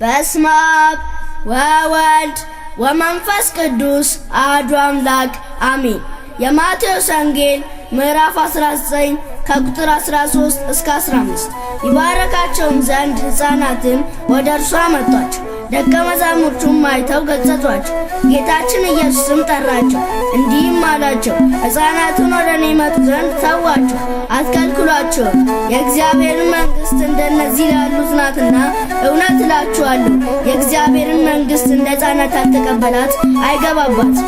በስመ አብ ወወልድ ወመንፈስ ቅዱስ አሐዱ አምላክ አሜን። የማቴዎስ ወንጌል ምዕራፍ 19 ከቁጥር 13 እስከ 15። ይባረካቸውም ዘንድ ሕፃናትን ወደ እርሱ አመጧቸው። ደቀ መዛሙርቱም አይተው ገሠጿቸው። ጌታችን ኢየሱስም ጠራቸው፣ እንዲህም አላቸው፣ ሕፃናቱን ወደ እኔ ይመጡ ዘንድ ተዋቸው፣ አትከልክሏቸውም። የእግዚአብሔርን መንግሥት እንደነዚህ ላሉት ናትና። እውነት እላችኋለሁ የእግዚአብሔርን መንግሥት እንደ ሕፃናት ያልተቀበላት አይገባባትም።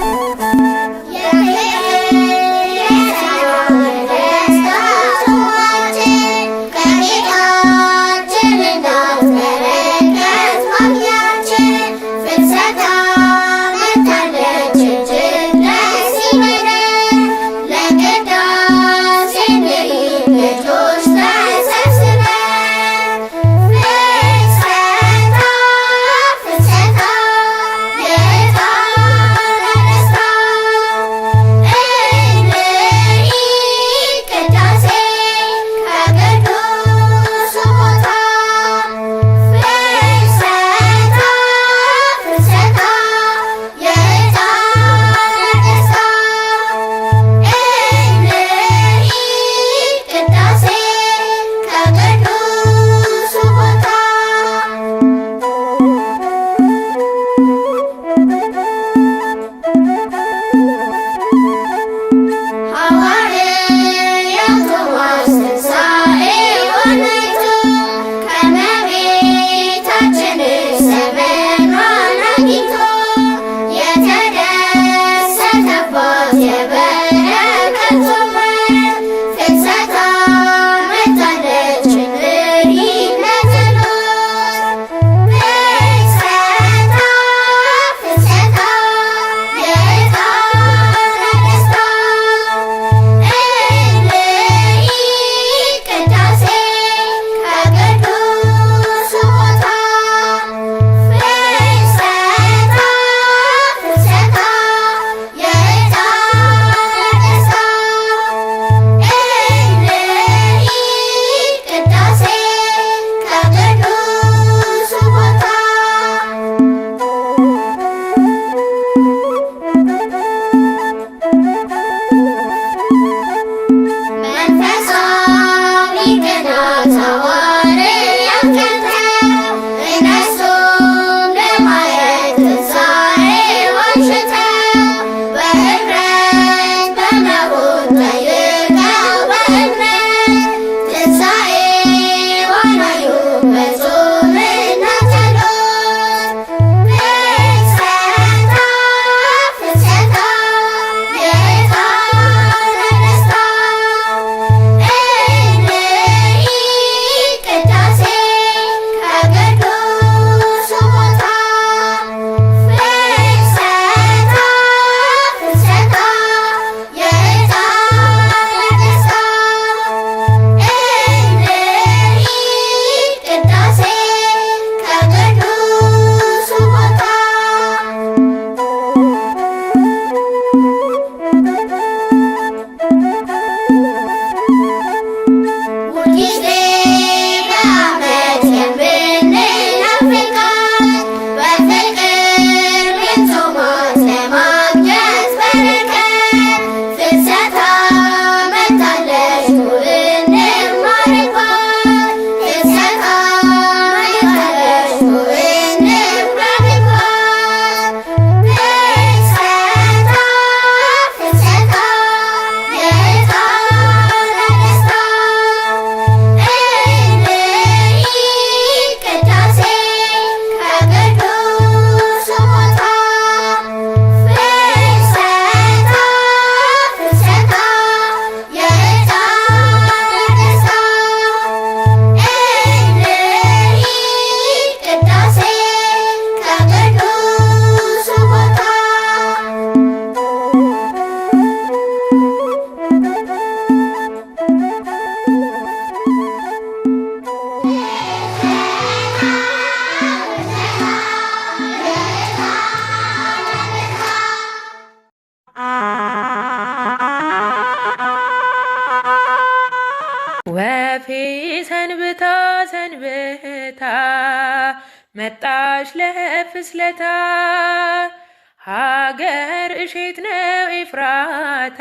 መጣሽ ለፍስለታ ሀገር እሼት ነው ኤፍራታ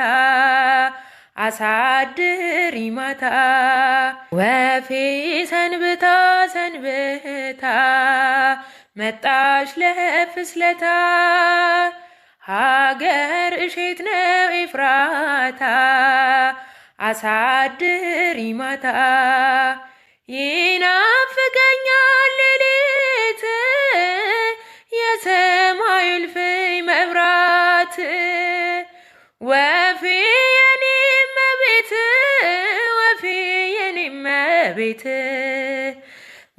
አሳድሪ ማታ ወፌ ሰንብታ ሰንብታ መጣሽ ለፍስለታ ሀገር እሼት ነው ኤፍራታ አሳድሪ ማታ ይናፍቀኛል ሌሊት የሰማዩ እልፍኝ መብራት ወፌ የኔ እመቤት ወፌ የኔ እመቤት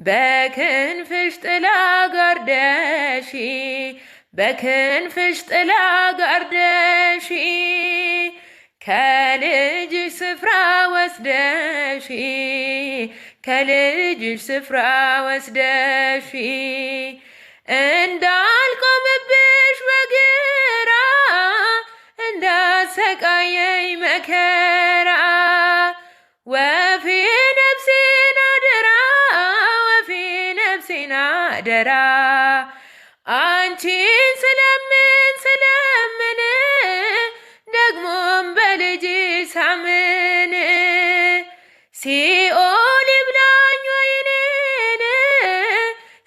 በክንፍሽ ጥላ ጋርደሽ በክንፍሽ ጥላ ጋርደሽ ከልጅሽ ስፍራ ወስደሽ ከልጅሽ ስፍራ ወስደሽ እንዳልቆምብሽ በግራ እንዳሰቃየኝ መከራ ወፌ ነፍሴን አደራ ወፌ ነፍሴን አደራ አንቺን ስለምን ስለምን ደግሞም በልጅሽ ሳምን ሲኦል ይብላኝ ወይ እኔን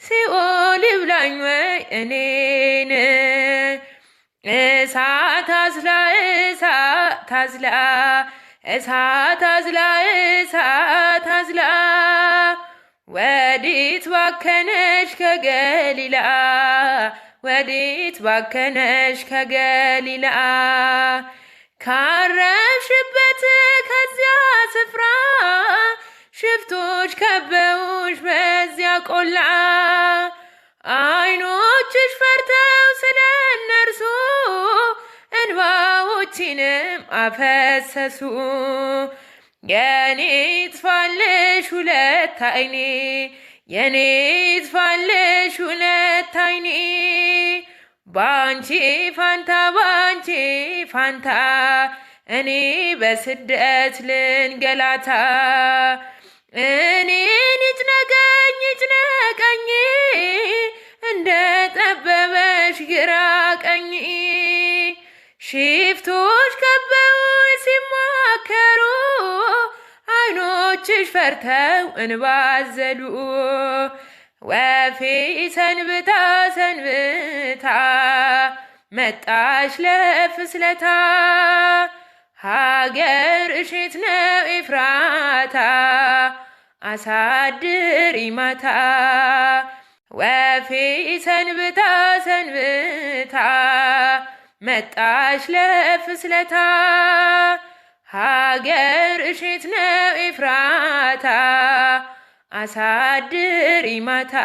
ሲኦል ይብላኝ ወይ እኔን እሳት አዝላ እሳት አዝላ እሳት አዝላ እሳት አዝላ ወዲት ባከነሽ ከገሊላ ወዲት ባከነሽ ከገሊላ ካረፍሽበት ከዚያ ስፍራ ሽፍቶች ከበውሽ በዚያ ቆላ አይኖችሽ ፈርተው ስለ እነርሱ እንባዎችንም አፈሰሱ የኔ ይጥፋልሽ ሁለት አይኔ የኔ ይጥፋልሽ ሁለት አይኔ ባንቺ ፋንታ ባንቺ ፋንታ እኔ በስደት ልንገላታ እኔን ይጭነቀኝ ይጭነቀኝ እንደ ጠበበሽ ግራ ቀኝ ሽፍቶች ከበው ሲማከሩ አይኖችሽ ፈርተው እንባዘሉ ወፌ ሰንብታ ሰንብታ መጣሽ ለፍስለታ ሀገር እሼት ነው ኤፍራታ አሳድሪ ማታ ወፌ ሰንብታ ሰንብታ መጣሽ ለፍስለታ ሀገር እሼት ነው ኤፍራታ አሳድሪ ማታ